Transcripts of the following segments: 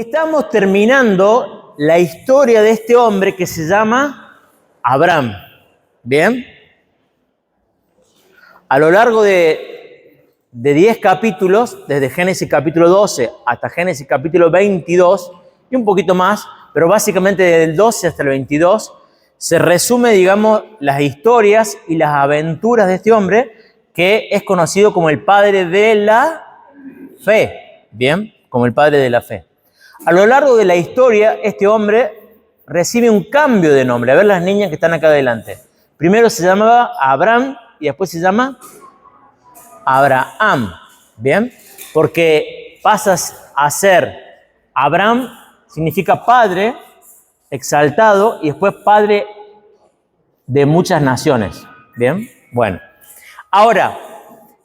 Estamos terminando la historia de este hombre que se llama Abraham. ¿Bien? A lo largo de 10 capítulos, desde Génesis capítulo 12 hasta Génesis capítulo 22, y un poquito más, pero básicamente desde el 12 hasta el 22, se resume, digamos, las historias y las aventuras de este hombre, que es conocido como el padre de la fe. ¿Bien? Como el padre de la fe. A lo largo de la historia, este hombre recibe un cambio de nombre. A ver las niñas que están acá adelante. Primero se llamaba Abraham y después se llama Abraham. ¿Bien? Porque pasas a ser Abraham, significa padre, exaltado, y después padre de muchas naciones. ¿Bien? Bueno. Ahora,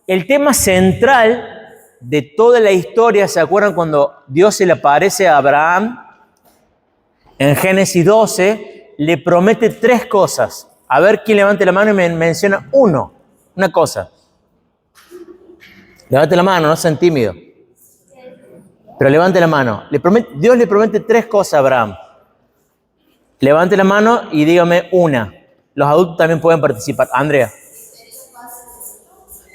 el tema central de toda la historia, ¿se acuerdan cuando Dios se le aparece a Abraham? En Génesis 12, le promete 3 cosas. A ver quién levante la mano y me menciona una cosa. Levante la mano, no sean tímidos. Pero levante la mano. Dios le promete 3 cosas a Abraham. Levante la mano y dígame una. Los adultos también pueden participar. Andrea.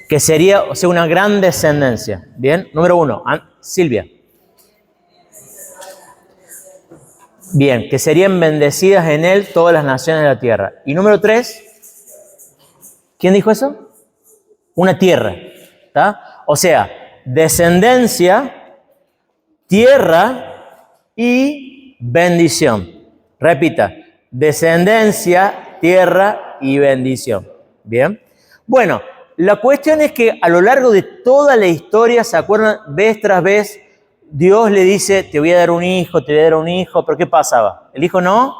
Que sería, o sea, una gran descendencia. Bien, número 1, Silvia. Bien, que serían bendecidas en él todas las naciones de la tierra. Y número 3, ¿quién dijo eso? Una tierra, ¿está? O sea, descendencia, tierra y bendición. Repita, descendencia, tierra y bendición. Bien, bueno. La cuestión es que a lo largo de toda la historia, ¿se acuerdan? Vez tras vez, Dios le dice, te voy a dar un hijo, te voy a dar un hijo, pero ¿qué pasaba? El hijo no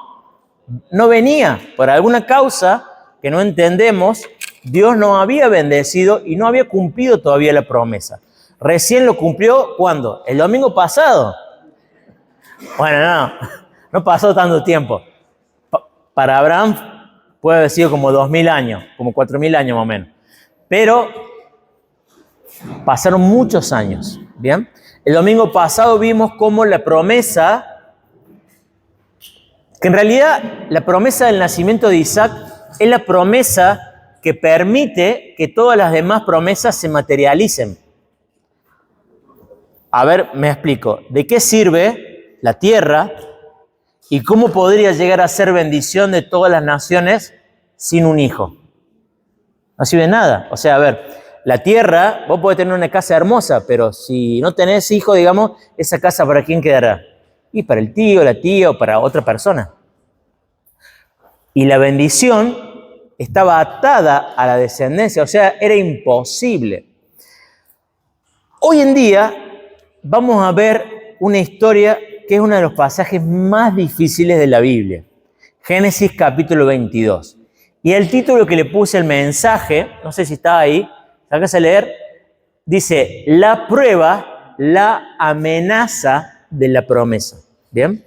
venía. Por alguna causa que no entendemos, Dios no había bendecido y no había cumplido todavía la promesa. Recién lo cumplió, ¿cuándo? El domingo pasado. Bueno, no pasó tanto tiempo. Para Abraham puede haber sido como 2000 años, como 4000 años más o menos. Pero pasaron muchos años, ¿bien? El domingo pasado vimos cómo la promesa, que en realidad la promesa del nacimiento de Isaac es la promesa que permite que todas las demás promesas se materialicen. A ver, me explico. ¿De qué sirve la tierra y cómo podría llegar a ser bendición de todas las naciones sin un hijo? No sirve de nada. O sea, a ver, la tierra, vos podés tener una casa hermosa, pero si no tenés hijos, digamos, esa casa ¿para quién quedará? Y para el tío, la tía o para otra persona. Y la bendición estaba atada a la descendencia, o sea, era imposible. Hoy en día vamos a ver una historia que es uno de los pasajes más difíciles de la Biblia. Génesis capítulo 22. Y el título que le puse el mensaje, no sé si está ahí, sacas a leer, dice, la prueba, la amenaza de la promesa. ¿Bien?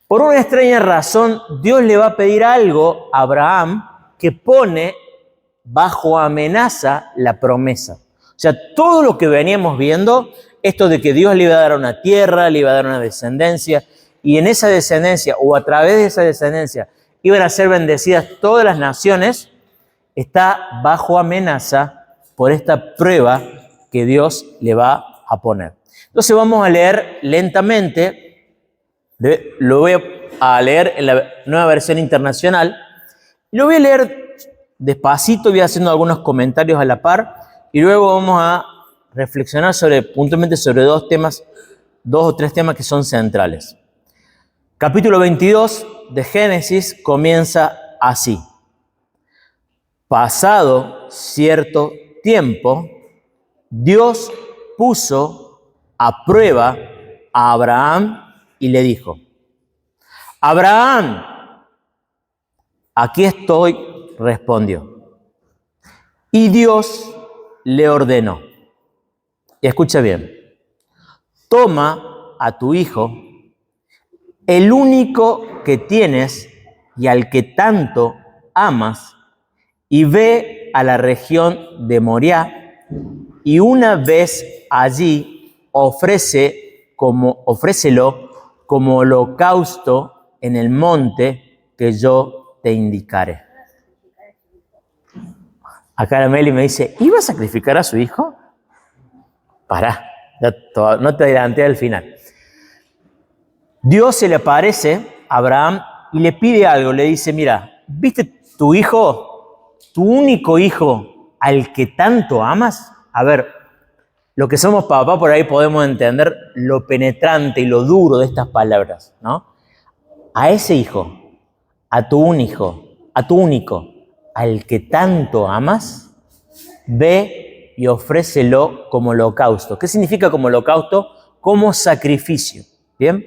Por una extraña razón, Dios le va a pedir algo a Abraham que pone bajo amenaza la promesa. O sea, todo lo que veníamos viendo, esto de que Dios le iba a dar una tierra, le iba a dar una descendencia, y en esa descendencia, o a través de esa descendencia, iban a ser bendecidas todas las naciones, está bajo amenaza por esta prueba que Dios le va a poner. Entonces vamos a leer lentamente, lo voy a leer en la Nueva Versión Internacional, lo voy a leer despacito, voy haciendo algunos comentarios a la par, y luego vamos a reflexionar puntualmente sobre 2 o 3 temas que son centrales. Capítulo 22 de Génesis comienza así. Pasado cierto tiempo, Dios puso a prueba a Abraham y le dijo, Abraham, aquí estoy, respondió. Y Dios le ordenó, y escucha bien, toma a tu hijo, el único que tienes y al que tanto amas, y ve a la región de Moriah, y una vez allí ofrécelo como holocausto en el monte que yo te indicaré. Acá la Meli me dice, ¿iba a sacrificar a su hijo? Pará, no te adelanté al final. Dios se le aparece a Abraham y le pide algo, le dice, mira, ¿viste tu hijo, tu único hijo al que tanto amas? A ver, lo que somos papá por ahí podemos entender lo penetrante y lo duro de estas palabras, ¿no? A ese hijo, a tu único, al que tanto amas, ve y ofrécelo como holocausto. ¿Qué significa como holocausto? Como sacrificio, ¿bien?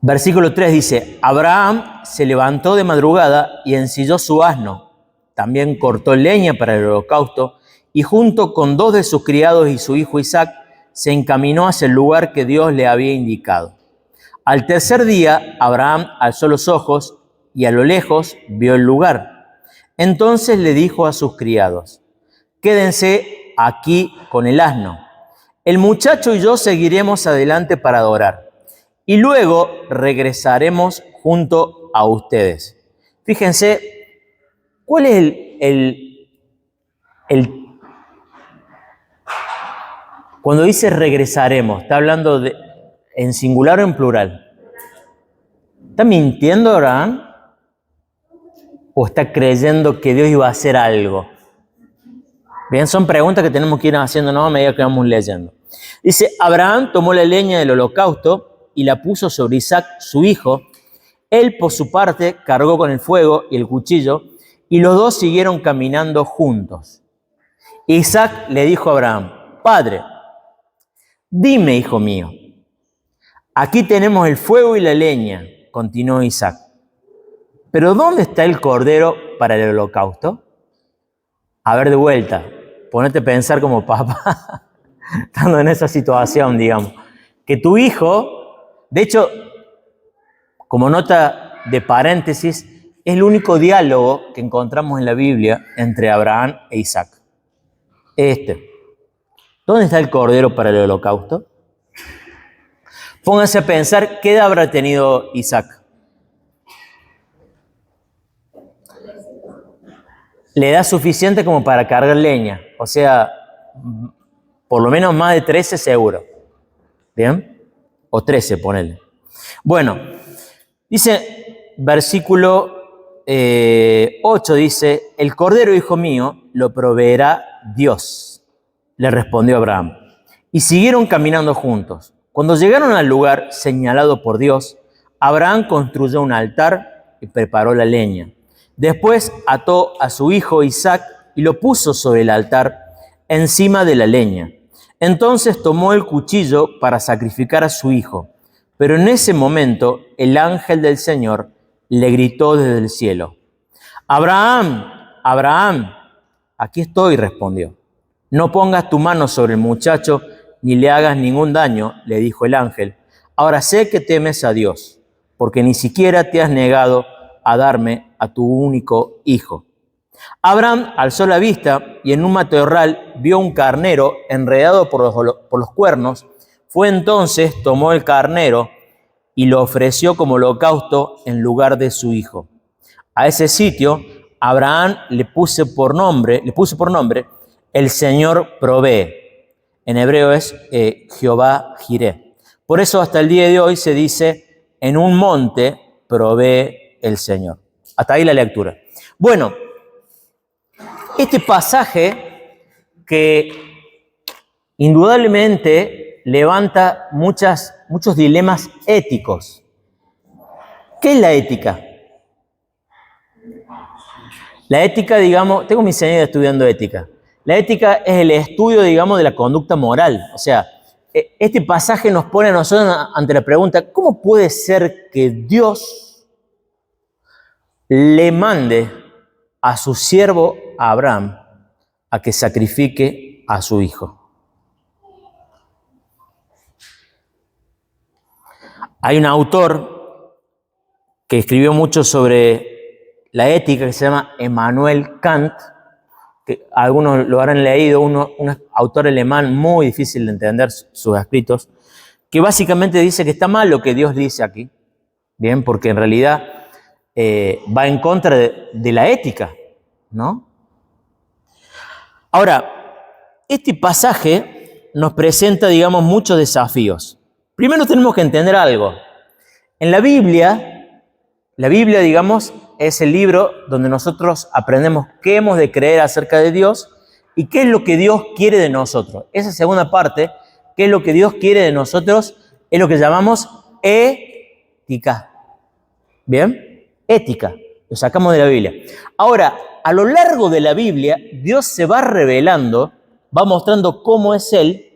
Versículo 3 dice, Abraham se levantó de madrugada y ensilló su asno. También cortó leña para el holocausto y junto con 2 de sus criados y su hijo Isaac, se encaminó hacia el lugar que Dios le había indicado. Al tercer día, Abraham alzó los ojos y a lo lejos vio el lugar. Entonces le dijo a sus criados, quédense aquí con el asno. El muchacho y yo seguiremos adelante para adorar y luego regresaremos junto a ustedes. Fíjense, ¿cuál es cuando dice regresaremos, ¿está hablando en singular o en plural? ¿Está mintiendo Abraham? ¿O está creyendo que Dios iba a hacer algo? Bien, son preguntas que tenemos que ir haciéndonos a medida que vamos leyendo. Dice, Abraham tomó la leña del holocausto y la puso sobre Isaac, su hijo. Él, por su parte, cargó con el fuego y el cuchillo, y los dos siguieron caminando juntos. Isaac le dijo a Abraham, Padre, dime, hijo mío, aquí tenemos el fuego y la leña, continuó Isaac. Pero ¿dónde está el cordero para el holocausto? A ver, de vuelta, ponete a pensar como papá, estando en esa situación, digamos. Que tu hijo, de hecho, como nota de paréntesis, es el único diálogo que encontramos en la Biblia entre Abraham e Isaac. ¿Dónde está el cordero para el holocausto? Pónganse a pensar, ¿qué edad habrá tenido Isaac? Le da suficiente como para cargar leña, o sea, por lo menos más de 13 seguro. ¿Bien? O 13, ponele. Bueno, dice, versículo 8 dice, el cordero, hijo mío, lo proveerá Dios, le respondió Abraham. Y siguieron caminando juntos. Cuando llegaron al lugar señalado por Dios, Abraham construyó un altar y preparó la leña. Después ató a su hijo Isaac y lo puso sobre el altar encima de la leña. Entonces tomó el cuchillo para sacrificar a su hijo. Pero en ese momento el ángel del Señor le gritó desde el cielo, Abraham, Abraham, aquí estoy, respondió. No pongas tu mano sobre el muchacho ni le hagas ningún daño, le dijo el ángel. Ahora sé que temes a Dios, porque ni siquiera te has negado a darme a tu único hijo. Abraham alzó la vista y en un matorral vio un carnero enredado por los cuernos. Fue entonces, tomó el carnero y lo ofreció como holocausto en lugar de su hijo. A ese sitio, Abraham le puso por nombre, el Señor provee. En hebreo es Jehová Jireh. Por eso hasta el día de hoy se dice, en un monte provee el Señor. Hasta ahí la lectura. Bueno, este pasaje que indudablemente levanta muchos dilemas éticos. ¿Qué es la ética? La ética, digamos, tengo mis años estudiando ética. La ética es el estudio, digamos, de la conducta moral. O sea, este pasaje nos pone a nosotros ante la pregunta, ¿cómo puede ser que Dios le mande a su siervo Abraham a que sacrifique a su hijo? Hay un autor que escribió mucho sobre la ética que se llama Immanuel Kant, que algunos lo habrán leído, un autor alemán muy difícil de entender sus escritos, que básicamente dice que está mal lo que Dios dice aquí, bien, porque en realidad va en contra de la ética, ¿no? Ahora, este pasaje nos presenta, digamos, muchos desafíos. Primero tenemos que entender algo. En la Biblia, digamos, es el libro donde nosotros aprendemos qué hemos de creer acerca de Dios y qué es lo que Dios quiere de nosotros. Esa segunda parte, qué es lo que Dios quiere de nosotros, es lo que llamamos ética. ¿Bien? Ética. Lo sacamos de la Biblia. Ahora, a lo largo de la Biblia, Dios se va revelando, va mostrando cómo es Él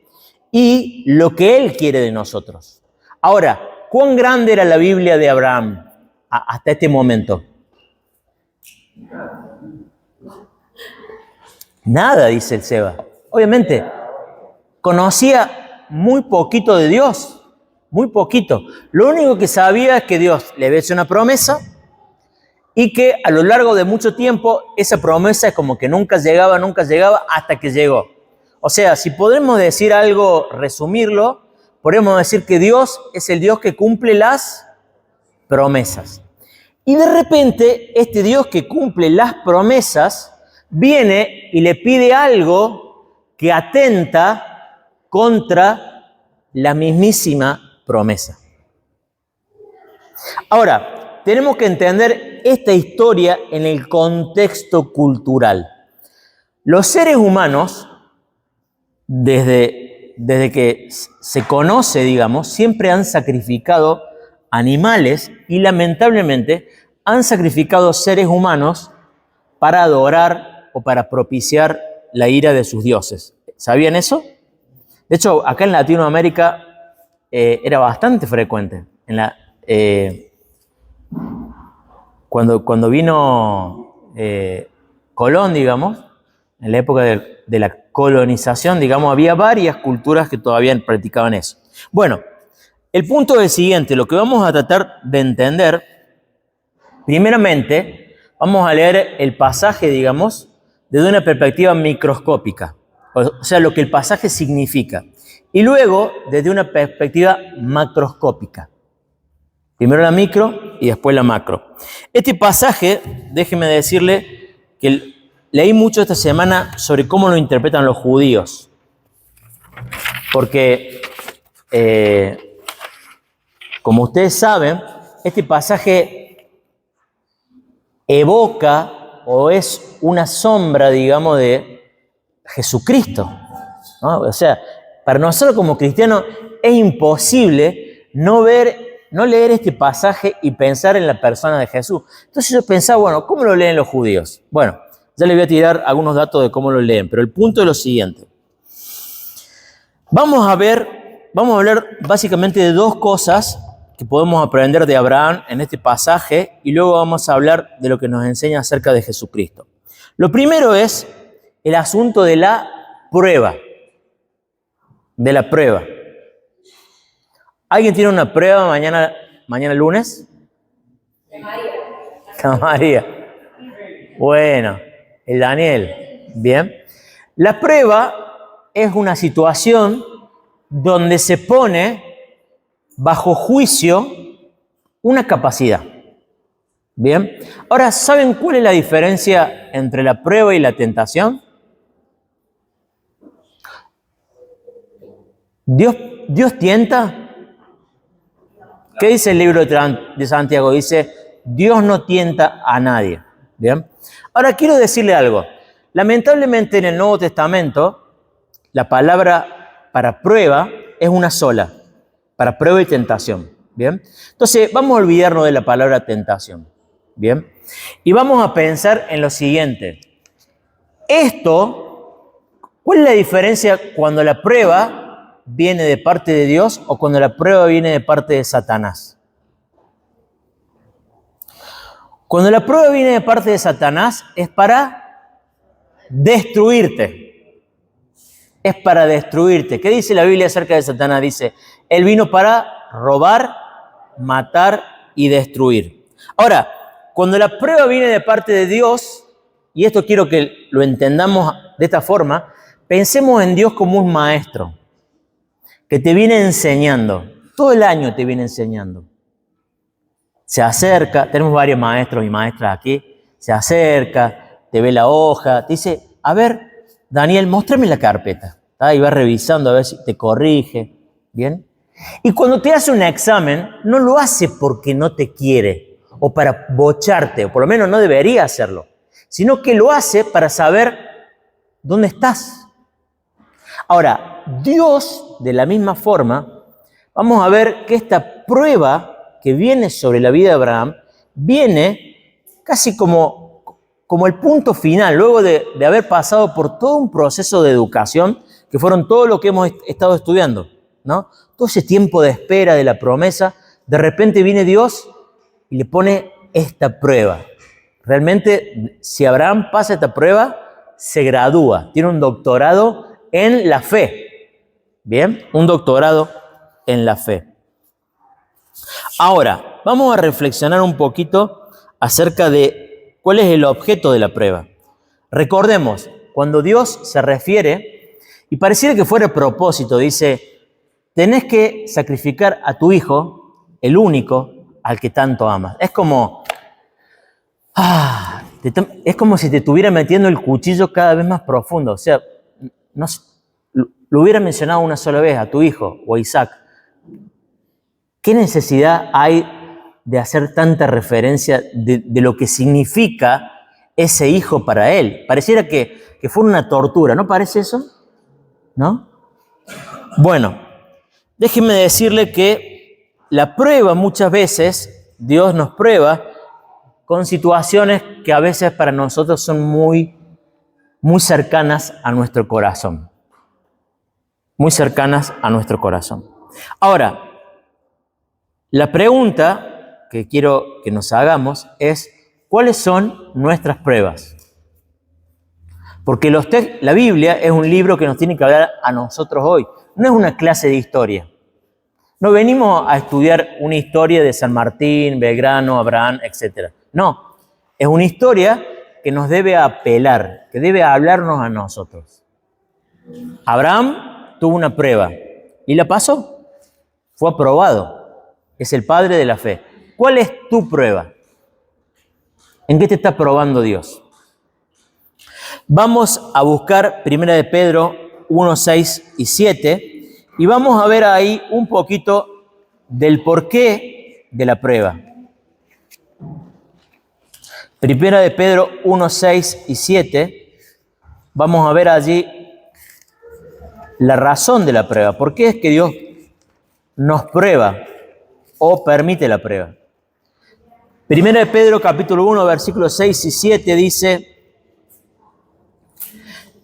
y lo que Él quiere de nosotros. Ahora, ¿cuán grande era la Biblia de Abraham hasta este momento? Nada, dice el Seba. Obviamente, conocía muy poquito de Dios, muy poquito. Lo único que sabía es que Dios le había hecho una promesa y que a lo largo de mucho tiempo esa promesa es como que nunca llegaba hasta que llegó. O sea, si podemos decir algo, resumirlo, podemos decir que Dios es el Dios que cumple las promesas. Y de repente, este Dios que cumple las promesas viene y le pide algo que atenta contra la mismísima promesa. Ahora, tenemos que entender esta historia en el contexto cultural. Los seres humanos, desde que se conoce, digamos, siempre han sacrificado animales y lamentablemente han sacrificado seres humanos para adorar o para propiciar la ira de sus dioses. ¿Sabían eso? De hecho, acá en Latinoamérica era bastante frecuente. Cuando vino Colón, digamos, en la época de la colonización, digamos, había varias culturas que todavía practicaban eso. Bueno, el punto es el siguiente, lo que vamos a tratar de entender, primeramente, vamos a leer el pasaje, digamos, desde una perspectiva microscópica, o sea, lo que el pasaje significa, y luego desde una perspectiva macroscópica. Primero la micro y después la macro. Este pasaje, déjeme decirle que leí mucho esta semana sobre cómo lo interpretan los judíos. Porque, como ustedes saben, este pasaje evoca o es una sombra, digamos, de Jesucristo, ¿no? O sea, para nosotros como cristianos es imposible no leer este pasaje y pensar en la persona de Jesús. Entonces yo pensaba, bueno, ¿cómo lo leen los judíos? Bueno, ya les voy a tirar algunos datos de cómo lo leen, pero el punto es lo siguiente. Vamos a hablar básicamente de dos cosas que podemos aprender de Abraham en este pasaje y luego vamos a hablar de lo que nos enseña acerca de Jesucristo. Lo primero es el asunto de la prueba. De la prueba. ¿Alguien tiene una prueba mañana lunes? La María. Bueno, el Daniel. Bien. La prueba es una situación donde se pone bajo juicio una capacidad. Bien. Ahora, ¿saben cuál es la diferencia entre la prueba y la tentación? ¿Dios tienta? ¿Qué dice el libro de Santiago? Dice, Dios no tienta a nadie. ¿Bien? Ahora quiero decirle algo. Lamentablemente en el Nuevo Testamento, la palabra para prueba es una sola. Para prueba y tentación. ¿Bien? Entonces, vamos a olvidarnos de la palabra tentación. ¿Bien? Y vamos a pensar en lo siguiente. ¿Cuál es la diferencia cuando la prueba viene de parte de Dios o cuando la prueba viene de parte de Satanás? Cuando la prueba viene de parte de Satanás es para destruirte. Es para destruirte. ¿Qué dice la Biblia acerca de Satanás? Dice, él vino para robar, matar y destruir. Ahora, cuando la prueba viene de parte de Dios, y esto quiero que lo entendamos de esta forma, pensemos en Dios como un maestro que te viene enseñando, todo el año te viene enseñando. Se acerca, tenemos varios maestros y maestras aquí, se acerca, te ve la hoja, te dice, a ver, Daniel, muéstrame la carpeta. Y va revisando a ver si te corrige, ¿bien? Y cuando te hace un examen, no lo hace porque no te quiere o para bocharte, o por lo menos no debería hacerlo, sino que lo hace para saber dónde estás. Ahora, Dios, de la misma forma, vamos a ver que esta prueba que viene sobre la vida de Abraham, viene casi como el punto final, luego de haber pasado por todo un proceso de educación, que fueron todo lo que hemos estado estudiando, ¿no? Todo ese tiempo de espera de la promesa, de repente viene Dios y le pone esta prueba. Realmente, si Abraham pasa esta prueba, se gradúa, tiene un doctorado en la fe. Bien, un doctorado en la fe. Ahora, vamos a reflexionar un poquito acerca de cuál es el objeto de la prueba. Recordemos, cuando Dios se refiere, y pareciera que fuera a propósito, dice, tenés que sacrificar a tu hijo, el único, al que tanto amas. Es como si te estuviera metiendo el cuchillo cada vez más profundo. O sea, no, lo hubiera mencionado una sola vez a tu hijo o a Isaac. ¿Qué necesidad hay de hacer tanta referencia de lo que significa ese hijo para él? Pareciera que fuera una tortura, ¿no parece eso? ¿No? Bueno, déjenme decirle que la prueba muchas veces, Dios nos prueba con situaciones que a veces para nosotros son muy, muy cercanas a nuestro corazón. Muy cercanas a nuestro corazón. Ahora, la pregunta que quiero que nos hagamos es, ¿cuáles son nuestras pruebas? Porque la Biblia es un libro que nos tiene que hablar a nosotros hoy. No es una clase de historia. No venimos a estudiar una historia de San Martín, Belgrano, Abraham, etc. No, es una historia que nos debe apelar, que debe hablarnos a nosotros. Abraham tuvo una prueba y la pasó. Fue aprobado. Es el padre de la fe. ¿Cuál es tu prueba? ¿En qué te está probando Dios? Vamos a buscar 1 de Pedro 1, 6 y 7 y vamos a ver ahí un poquito del porqué de la prueba. 1 de Pedro 1, 6 y 7, vamos a ver allí la razón de la prueba. ¿Por qué es que Dios nos prueba o permite la prueba? 1 de Pedro capítulo 1, versículos 6 y 7 dice,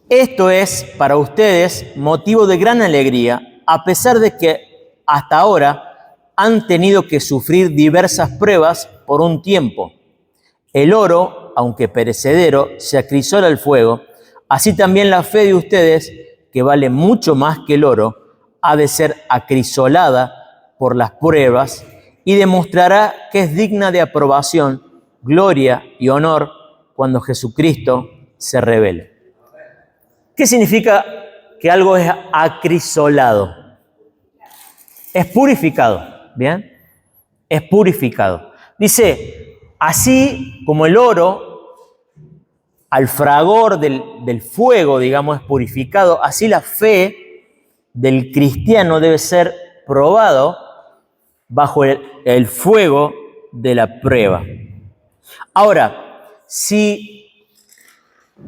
esto es para ustedes motivo de gran alegría, a pesar de que hasta ahora han tenido que sufrir diversas pruebas por un tiempo. El oro, aunque perecedero, se acrisola al fuego, así también la fe de ustedes, que vale mucho más que el oro, ha de ser acrisolada por las pruebas y demostrará que es digna de aprobación, gloria y honor cuando Jesucristo se revele. ¿Qué significa que algo es acrisolado? Es purificado, ¿bien? Es purificado. Dice, así como el oro al fragor del fuego, digamos, es purificado, así la fe del cristiano debe ser probado bajo el fuego de la prueba. Ahora,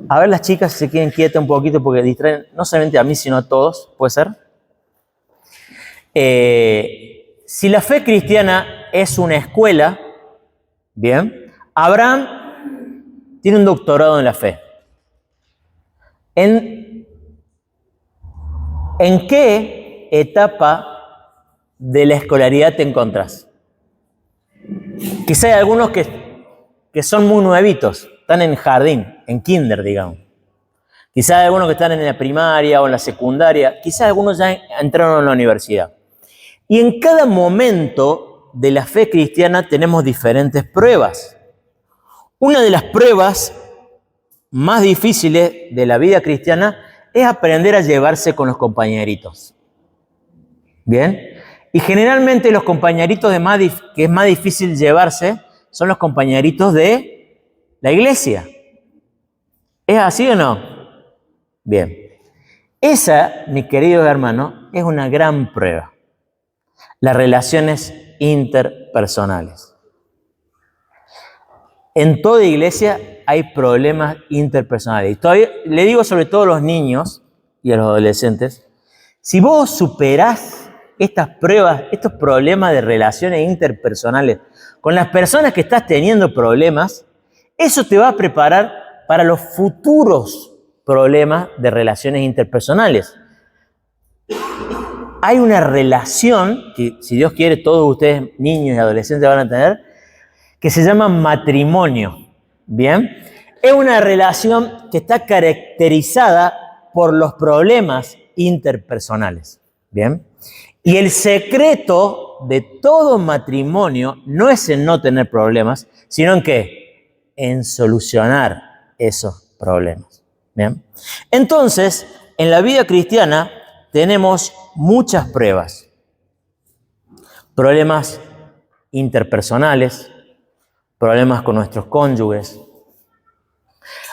a ver las chicas si se queden quietas un poquito porque distraen no solamente a mí sino a todos, ¿puede ser? Si la fe cristiana es una escuela, bien, Abraham tiene un doctorado en la fe. ¿En qué etapa de la escolaridad te encontrás? Quizá hay algunos que son muy nuevitos, están en jardín, en kinder, digamos. Quizá hay algunos que están en la primaria o en la secundaria, quizá algunos ya entraron en la universidad. Y en cada momento de la fe cristiana tenemos diferentes pruebas. Una de las pruebas más difíciles de la vida cristiana es aprender a llevarse con los compañeritos. ¿Bien? Y generalmente los compañeritos que es más difícil llevarse son los compañeritos de la iglesia. ¿Es así o no? Bien. Esa, mis queridos hermanos, es una gran prueba. Las relaciones interpersonales. En toda iglesia hay problemas interpersonales. Y todavía le digo sobre todo a los niños y a los adolescentes, si vos superás estas pruebas, estos problemas de relaciones interpersonales con las personas que estás teniendo problemas, eso te va a preparar para los futuros problemas de relaciones interpersonales. Hay una relación que, si Dios quiere, todos ustedes, niños y adolescentes, van a tener, que se llama matrimonio. ¿Bien? Es una relación que está caracterizada por los problemas interpersonales. ¿Bien? Y el secreto de todo matrimonio no es en no tener problemas, sino en ¿qué? En solucionar esos problemas. ¿Bien? Entonces, en la vida cristiana tenemos muchas pruebas. Problemas interpersonales, problemas con nuestros cónyuges.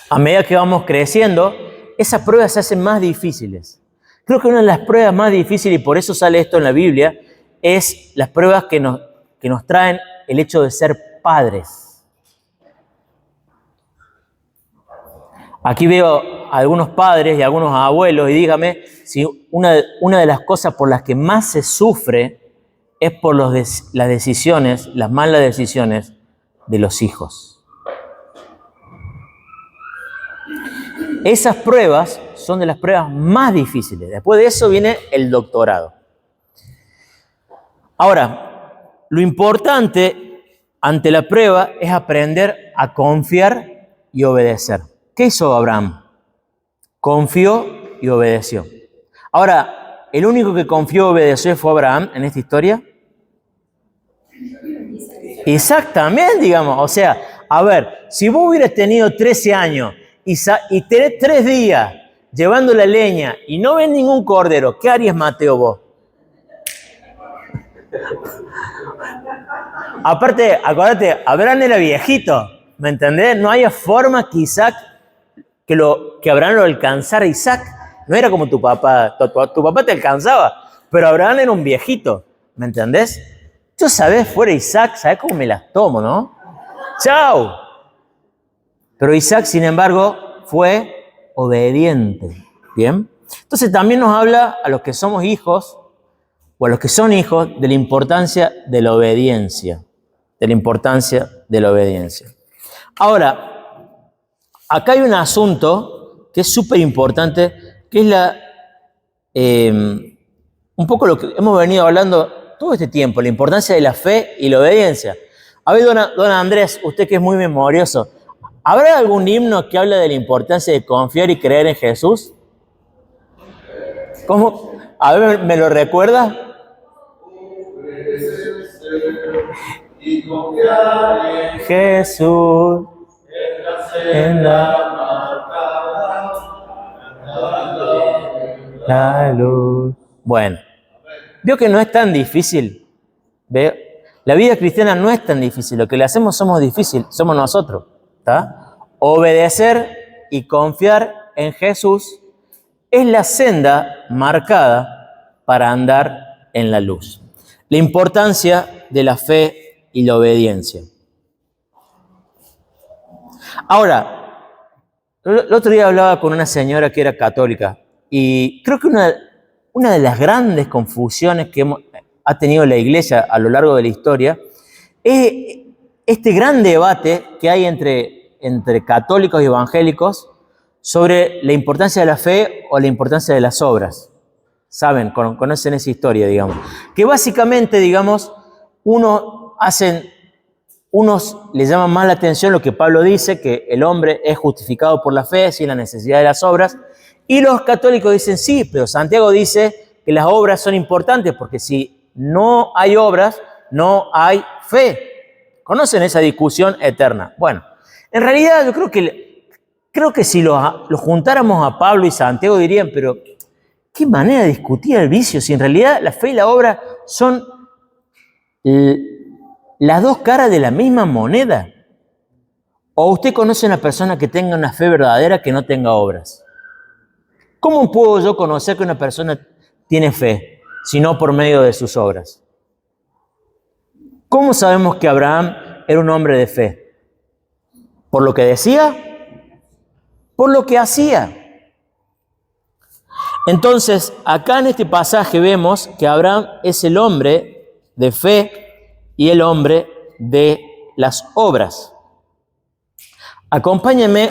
A medida que vamos creciendo, esas pruebas se hacen más difíciles. Creo que una de las pruebas más difíciles, y por eso sale esto en la Biblia, es las pruebas que nos traen el hecho de ser padres. Aquí veo a algunos padres y a algunos abuelos y dígame si una de las cosas por las que más se sufre es por las decisiones, las malas decisiones de los hijos. Esas pruebas son de las pruebas más difíciles. Después de eso viene el doctorado. Ahora, lo importante ante la prueba es aprender a confiar y obedecer. ¿Qué hizo Abraham? Confió y obedeció. Ahora, ¿el único que confió y obedeció fue Abraham en esta historia? Isaac también, digamos. O sea, a ver, si vos hubieras tenido 13 años y tenés 3 días llevando la leña y no ves ningún cordero, ¿qué harías, Mateo, vos? Aparte, acuérdate, Abraham era viejito, ¿me entendés? No había forma que Abraham lo alcanzara. Isaac no era como tu papá. Tu papá te alcanzaba, pero Abraham era un viejito, ¿me entendés? Yo, ¿sabés? Fuera Isaac, ¿sabés cómo me las tomo, no? ¡Chao! Pero Isaac, sin embargo, fue obediente. ¿Bien? Entonces también nos habla a los que somos hijos, o a los que son hijos, de la importancia de la obediencia. De la importancia de la obediencia. Ahora, acá hay un asunto que es súper importante, que es un poco lo que hemos venido hablando todo este tiempo, la importancia de la fe y la obediencia. A ver, don Andrés, usted que es muy memorioso, ¿habrá algún himno que habla de la importancia de confiar y creer en Jesús? ¿Cómo? A ver, ¿me lo recuerda? Y confiar en Jesús en la luz. Bueno, veo que no es tan difícil. ¿Ve? La vida cristiana no es tan difícil. Lo que le hacemos somos nosotros. ¿Tá? Obedecer y confiar en Jesús es la senda marcada para andar en la luz. La importancia de la fe y la obediencia. Ahora, el otro día hablaba con una señora que era católica y creo que una de las grandes confusiones que ha tenido la iglesia a lo largo de la historia es este gran debate que hay entre católicos y evangélicos sobre la importancia de la fe o la importancia de las obras. Saben, conocen esa historia, digamos. Que básicamente, digamos, unos les llaman más la atención lo que Pablo dice, que el hombre es justificado por la fe sin la necesidad de las obras. Y los católicos dicen, sí, pero Santiago dice que las obras son importantes porque si no hay obras, no hay fe. ¿Conocen esa discusión eterna? Bueno, en realidad yo creo que si lo juntáramos a Pablo y Santiago dirían, pero qué manera de discutir el vicio, si en realidad la fe y la obra son las dos caras de la misma moneda. ¿O usted conoce a una persona que tenga una fe verdadera que no tenga obras? ¿Cómo puedo yo conocer que una persona tiene fe, si no por medio de sus obras? ¿Cómo sabemos que Abraham era un hombre de fe? ¿Por lo que decía? ¿Por lo que hacía? Entonces, acá en este pasaje vemos que Abraham es el hombre de fe y el hombre de las obras. Acompáñenme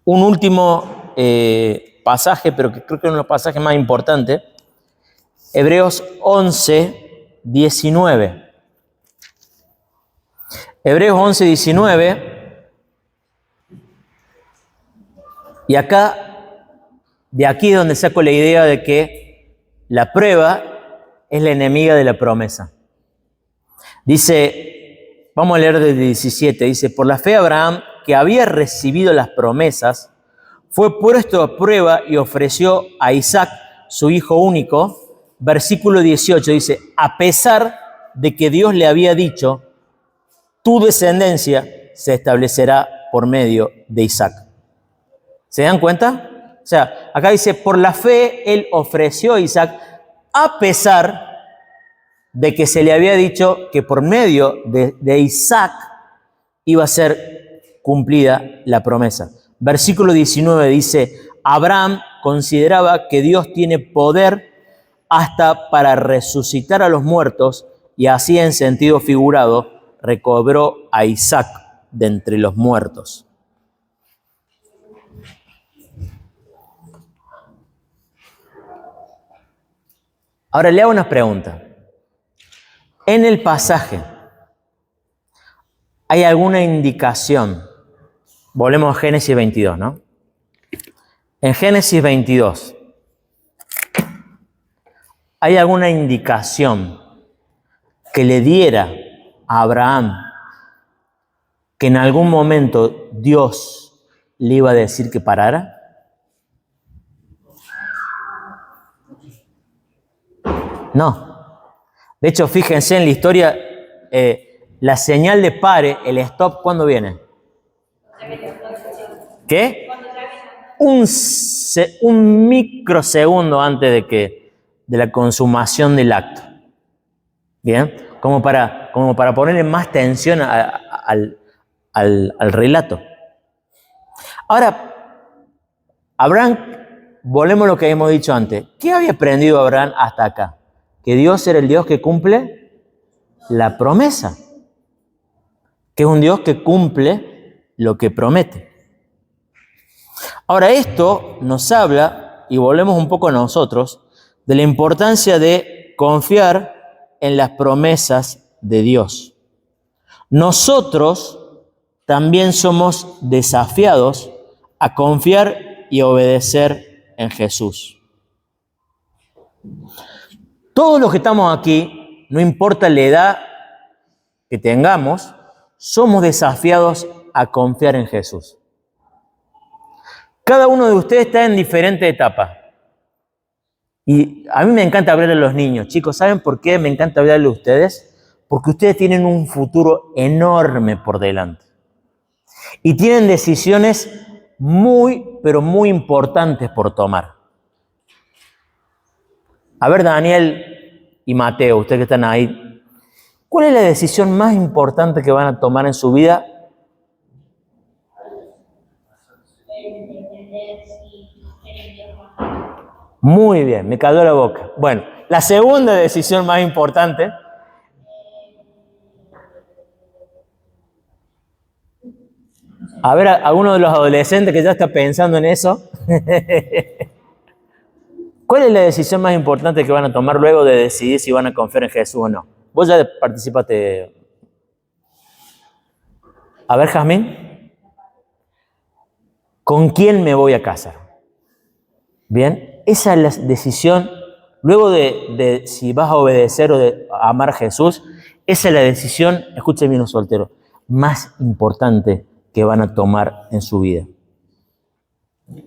un último pasaje, pero que creo que es uno de los pasajes más importantes. Hebreos 11, 19. Hebreos 11, 19. Y acá, de aquí es donde saco la idea de que la prueba es la enemiga de la promesa. Dice, vamos a leer desde 17, dice, por la fe Abraham, que había recibido las promesas, fue puesto a prueba y ofreció a Isaac, su hijo único. Versículo 18 dice, a pesar de que Dios le había dicho, tu descendencia se establecerá por medio de Isaac. ¿Se dan cuenta? O sea, acá dice, por la fe él ofreció a Isaac, a pesar de que se le había dicho que por medio de Isaac iba a ser cumplida la promesa. Versículo 19 dice, Abraham consideraba que Dios tiene poder hasta para resucitar a los muertos y así en sentido figurado recobró a Isaac de entre los muertos. Ahora le hago una pregunta. En el pasaje, ¿hay alguna indicación? Volvemos a Génesis 22, ¿no? En Génesis 22, ¿hay alguna indicación que le diera a Abraham que en algún momento Dios le iba a decir que parara? No. De hecho, fíjense en la historia, la señal de pare, el stop, ¿cuándo viene? ¿Qué? Un microsegundo antes de la consumación del acto. ¿Bien? Como para ponerle más tensión al relato. Ahora, Abraham, volvemos a lo que hemos dicho antes. ¿Qué había aprendido Abraham hasta acá? Que Dios era el Dios que cumple la promesa. Que es un Dios que cumple lo que promete. Ahora, esto nos habla, y volvemos un poco a nosotros, de la importancia de confiar en las promesas de Dios. Nosotros también somos desafiados a confiar y obedecer en Jesús. Todos los que estamos aquí, no importa la edad que tengamos, somos desafiados a confiar en Jesús. Cada uno de ustedes está en diferente etapa. Y a mí me encanta hablarle a los niños. Chicos, ¿saben por qué me encanta hablarle a ustedes? Porque ustedes tienen un futuro enorme por delante. Y tienen decisiones muy, pero muy importantes por tomar. A ver, Daniel y Mateo, ustedes que están ahí, ¿cuál es la decisión más importante que van a tomar en su vida? Muy bien, me cayó la boca. Bueno, la segunda decisión más importante. A ver, a uno de los adolescentes que ya está pensando en eso. ¿Cuál es la decisión más importante que van a tomar luego de decidir si van a confiar en Jesús o no? Vos ya participaste. A ver, Jazmín. ¿Con quién me voy a casar? Bien, esa es la decisión, luego de si vas a obedecer o de amar a Jesús, esa es la decisión, escuchen bien los solteros, más importante que van a tomar en su vida.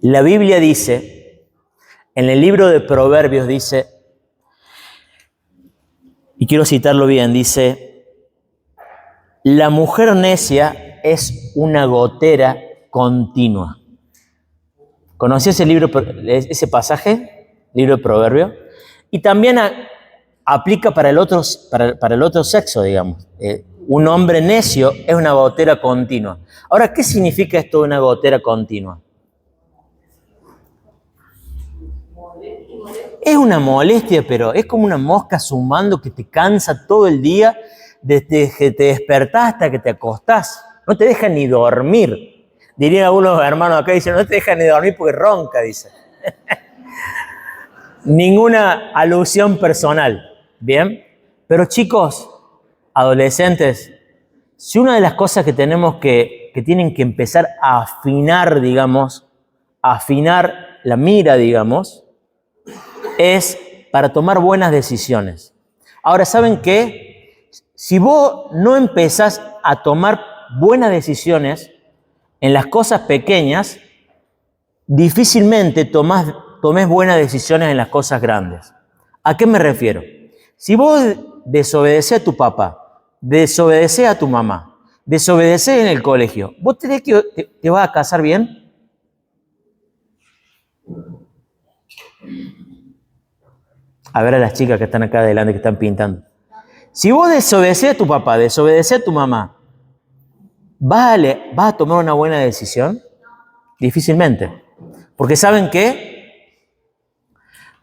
La Biblia dice, en el libro de Proverbios dice, y quiero citarlo bien, dice, la mujer necia es una gotera continua. ¿Conocías ese pasaje? Libro de Proverbios. Y también aplica para el otro sexo, digamos. Un hombre necio es una gotera continua. Ahora, ¿qué significa esto de una gotera continua? Es una molestia, pero es como una mosca zumando que te cansa todo el día, desde que te despertás hasta que te acostás. No te deja ni dormir. Dirían algunos hermanos acá, dicen, no te deja ni dormir porque ronca, dice. Ninguna alusión personal, ¿bien? Pero chicos, adolescentes, si una de las cosas que tenemos que tienen que empezar a afinar, digamos, afinar la mira, digamos, es para tomar buenas decisiones. Ahora, ¿saben qué? Si vos no empezás a tomar buenas decisiones en las cosas pequeñas, difícilmente tomes buenas decisiones en las cosas grandes. ¿A qué me refiero? Si vos desobedeces a tu papá, desobedeces a tu mamá, desobedeces en el colegio, ¿vos crees que te vas a casar bien? A ver a las chicas que están acá adelante, que están pintando. Si vos desobedeces a tu papá, desobedeces a tu mamá, ¿vas a tomar una buena decisión? Difícilmente. Porque ¿saben qué?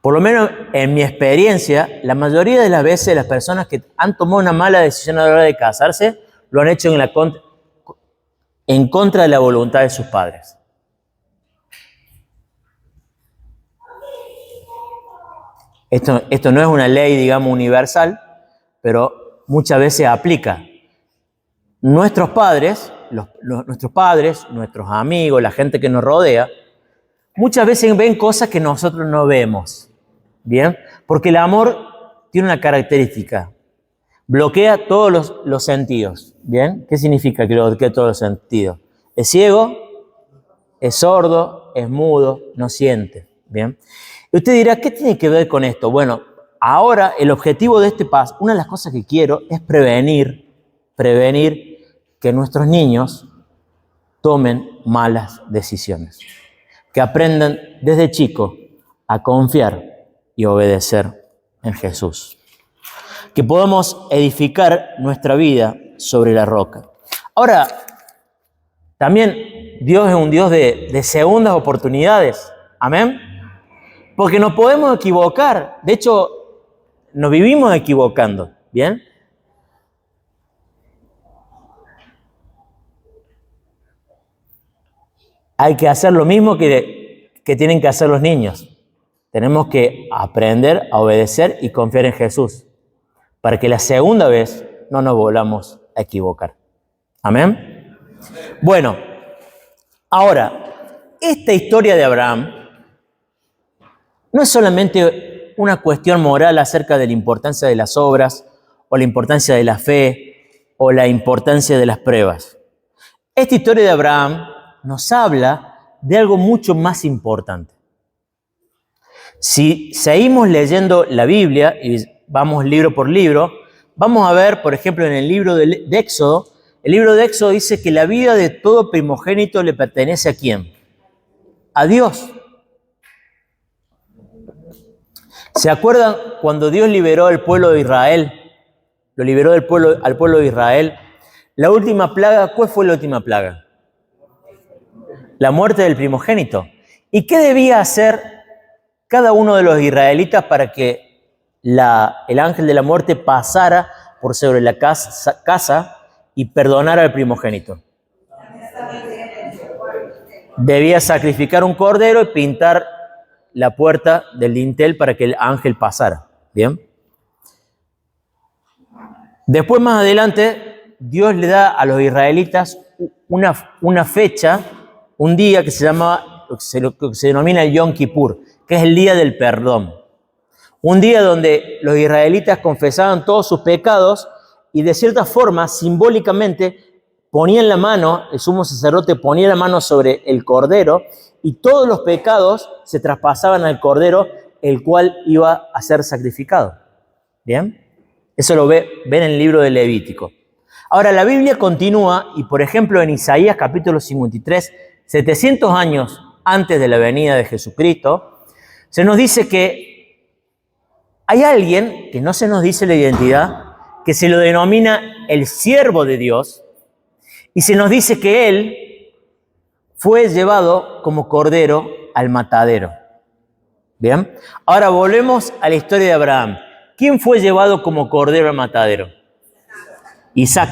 Por lo menos en mi experiencia, la mayoría de las veces las personas que han tomado una mala decisión a la hora de casarse, lo han hecho en contra de la voluntad de sus padres. Esto no es una ley, digamos, universal, pero muchas veces aplica. Nuestros padres, nuestros amigos, la gente que nos rodea, muchas veces ven cosas que nosotros no vemos, ¿bien? Porque el amor tiene una característica, bloquea todos los sentidos, ¿bien? ¿Qué significa que bloquea todos los sentidos? Es ciego, es sordo, es mudo, no siente, ¿bien? Y usted dirá, ¿qué tiene que ver con esto? Bueno, ahora el objetivo de este paso, una de las cosas que quiero es prevenir que nuestros niños tomen malas decisiones. Que aprendan desde chicos a confiar y obedecer en Jesús. Que podamos edificar nuestra vida sobre la roca. Ahora, también Dios es un Dios de segundas oportunidades. Amén. Porque nos podemos equivocar. De hecho, nos vivimos equivocando. ¿Bien? Hay que hacer lo mismo que tienen que hacer los niños. Tenemos que aprender a obedecer y confiar en Jesús, para que la segunda vez no nos volvamos a equivocar. ¿Amén? Bueno, ahora, esta historia de Abraham no es solamente una cuestión moral acerca de la importancia de las obras, o la importancia de la fe, o la importancia de las pruebas. Esta historia de Abraham nos habla de algo mucho más importante. Si seguimos leyendo la Biblia y vamos libro por libro, vamos a ver, por ejemplo, en el libro de Éxodo, el libro de Éxodo dice que la vida de todo primogénito le pertenece ¿a quién? A Dios. ¿Se acuerdan cuando Dios liberó al pueblo de Israel? Lo liberó al pueblo de Israel. La última plaga, ¿cuál fue la última plaga? La muerte del primogénito. ¿Y qué debía hacer cada uno de los israelitas para que el ángel de la muerte pasara por sobre la casa y perdonara al primogénito? Debía sacrificar un cordero y pintar la puerta del dintel para que el ángel pasara. ¿Bien? Después, más adelante, Dios le da a los israelitas una fecha, un día que se denomina el Yom Kippur, que es el día del perdón. Un día donde los israelitas confesaban todos sus pecados y de cierta forma, simbólicamente, ponían la mano, el sumo sacerdote ponía la mano sobre el cordero y todos los pecados se traspasaban al cordero, el cual iba a ser sacrificado. ¿Bien? Eso lo ven en el libro de Levítico. Ahora, la Biblia continúa y, por ejemplo, en Isaías capítulo 53, 700 años antes de la venida de Jesucristo, se nos dice que hay alguien, que no se nos dice la identidad, que se lo denomina el siervo de Dios, y se nos dice que él fue llevado como cordero al matadero. ¿Bien? Ahora volvemos a la historia de Abraham. ¿Quién fue llevado como cordero al matadero? Isaac.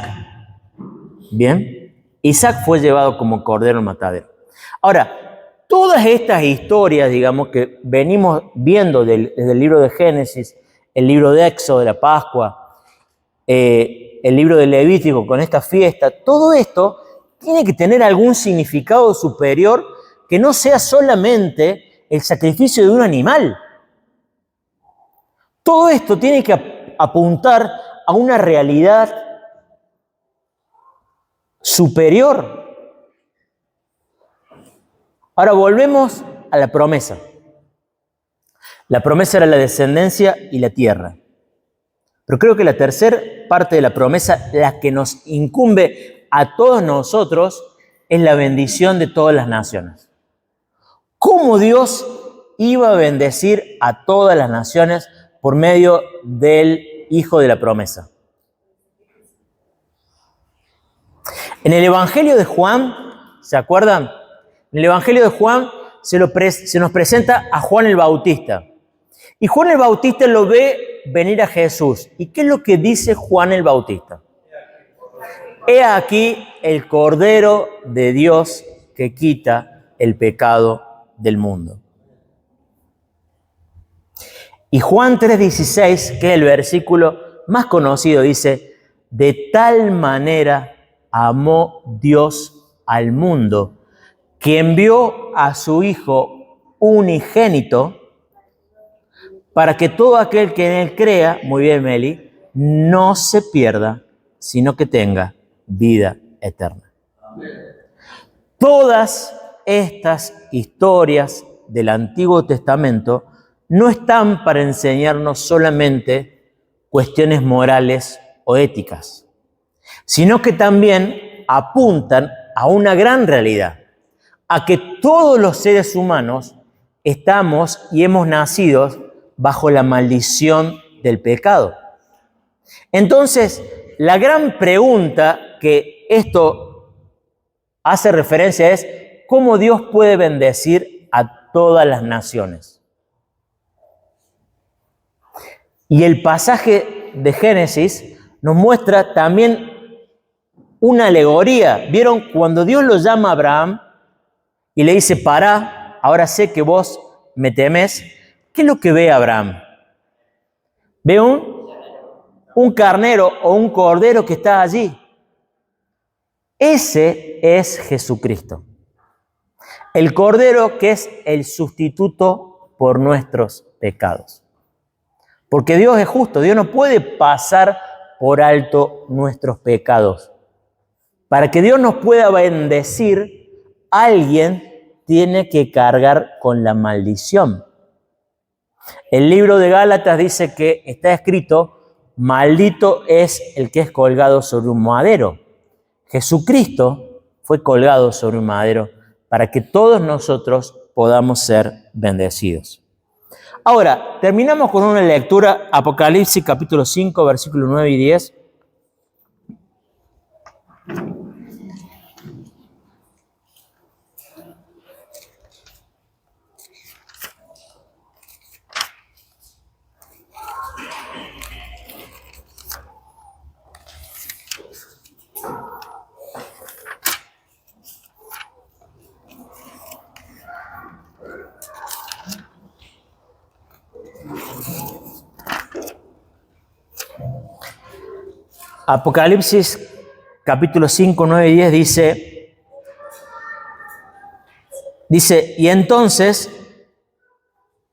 ¿Bien? Isaac fue llevado como cordero al matadero. Ahora, todas estas historias, digamos, que venimos viendo desde el libro de Génesis, el libro de Éxodo, de la Pascua, el libro de Levítico con esta fiesta, todo esto tiene que tener algún significado superior que no sea solamente el sacrificio de un animal. Todo esto tiene que apuntar a una realidad superior. Ahora volvemos a la promesa. La promesa era la descendencia y la tierra. Pero creo que la tercera parte de la promesa, la que nos incumbe a todos nosotros, es la bendición de todas las naciones. ¿Cómo Dios iba a bendecir a todas las naciones por medio del Hijo de la promesa? En el Evangelio de Juan, ¿se acuerdan? En el Evangelio de Juan se nos presenta a Juan el Bautista. Y Juan el Bautista lo ve venir a Jesús. ¿Y qué es lo que dice Juan el Bautista? He aquí el Cordero de Dios que quita el pecado del mundo. Y Juan 3:16, que es el versículo más conocido, dice: de tal manera amó Dios al mundo, que envió a su Hijo unigénito, para que todo aquel que en él crea, muy bien Meli, no se pierda, sino que tenga vida eterna. Todas estas historias del Antiguo Testamento no están para enseñarnos solamente cuestiones morales o éticas, sino que también apuntan a una gran realidad, a que todos los seres humanos estamos y hemos nacido bajo la maldición del pecado. Entonces, la gran pregunta que esto hace referencia es: ¿cómo Dios puede bendecir a todas las naciones? Y el pasaje de Génesis nos muestra también una alegoría. ¿Vieron? Cuando Dios lo llama a Abraham y le dice: pará, ahora sé que vos me temés, ¿qué es lo que ve Abraham? Ve un carnero o un cordero que está allí. Ese es Jesucristo. El cordero que es el sustituto por nuestros pecados. Porque Dios es justo, Dios no puede pasar por alto nuestros pecados. Para que Dios nos pueda bendecir, alguien tiene que cargar con la maldición. El libro de Gálatas dice que está escrito: maldito es el que es colgado sobre un madero. Jesucristo fue colgado sobre un madero para que todos nosotros podamos ser bendecidos. Ahora, terminamos con una lectura, Apocalipsis capítulo 5, versículos 9 y 10. Apocalipsis capítulo 5, 9 y 10 dice, y entonces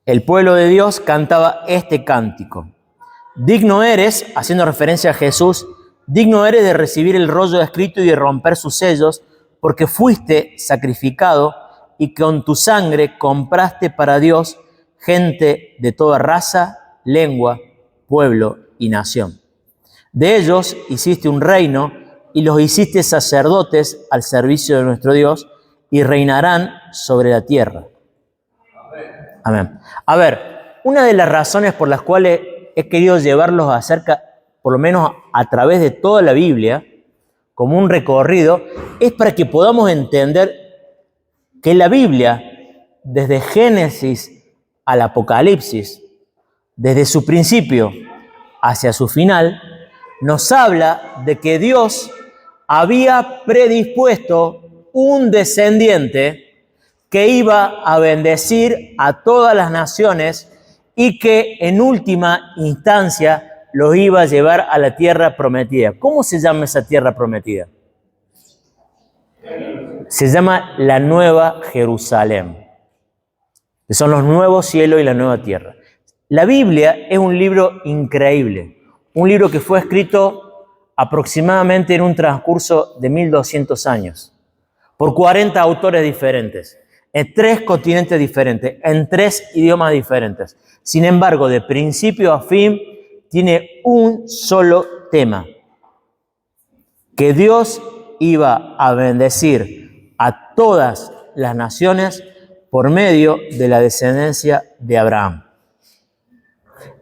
el pueblo de Dios cantaba este cántico: digno eres, haciendo referencia a Jesús, digno eres de recibir el rollo escrito y de romper sus sellos, porque fuiste sacrificado y con tu sangre compraste para Dios gente de toda raza, lengua, pueblo y nación. De ellos hiciste un reino y los hiciste sacerdotes al servicio de nuestro Dios y reinarán sobre la tierra. Amén. A ver, una de las razones por las cuales he querido llevarlos acerca, por lo menos a través de toda la Biblia, como un recorrido, es para que podamos entender que la Biblia, desde Génesis al Apocalipsis, desde su principio hacia su final, nos habla de que Dios había predispuesto un descendiente que iba a bendecir a todas las naciones y que en última instancia los iba a llevar a la tierra prometida. ¿Cómo se llama esa tierra prometida? Se llama la Nueva Jerusalén, que son los nuevos cielos y la nueva tierra. La Biblia es un libro increíble, un libro que fue escrito aproximadamente en un transcurso de 1200 años, por 40 autores diferentes, en 3 continentes diferentes, en 3 idiomas diferentes. Sin embargo, de principio a fin, tiene un solo tema: que Dios iba a bendecir a todas las naciones por medio de la descendencia de Abraham.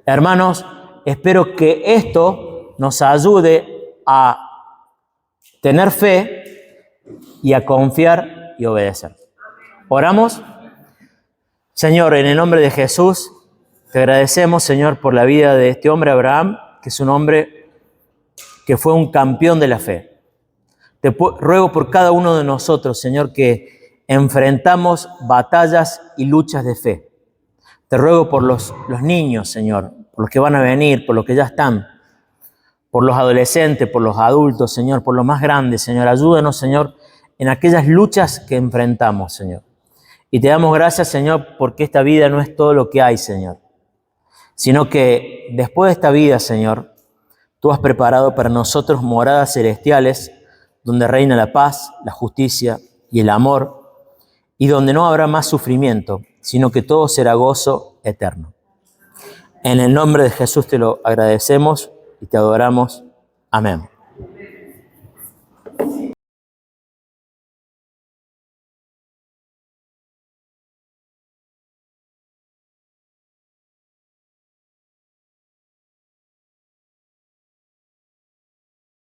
Hermanos, espero que esto nos ayude a tener fe y a confiar y obedecer. ¿Oramos? Señor, en el nombre de Jesús, te agradecemos, Señor, por la vida de este hombre Abraham, que es un hombre que fue un campeón de la fe. Te ruego por cada uno de nosotros, Señor, que enfrentamos batallas y luchas de fe. Te ruego por los niños, Señor, por los que van a venir, por los que ya están, por los adolescentes, por los adultos, Señor, por los más grandes, Señor. Ayúdanos, Señor, en aquellas luchas que enfrentamos, Señor. Y te damos gracias, Señor, porque esta vida no es todo lo que hay, Señor, sino que después de esta vida, Señor, tú has preparado para nosotros moradas celestiales, donde reina la paz, la justicia y el amor, y donde no habrá más sufrimiento, sino que todo será gozo eterno. En el nombre de Jesús te lo agradecemos y te adoramos. Amén.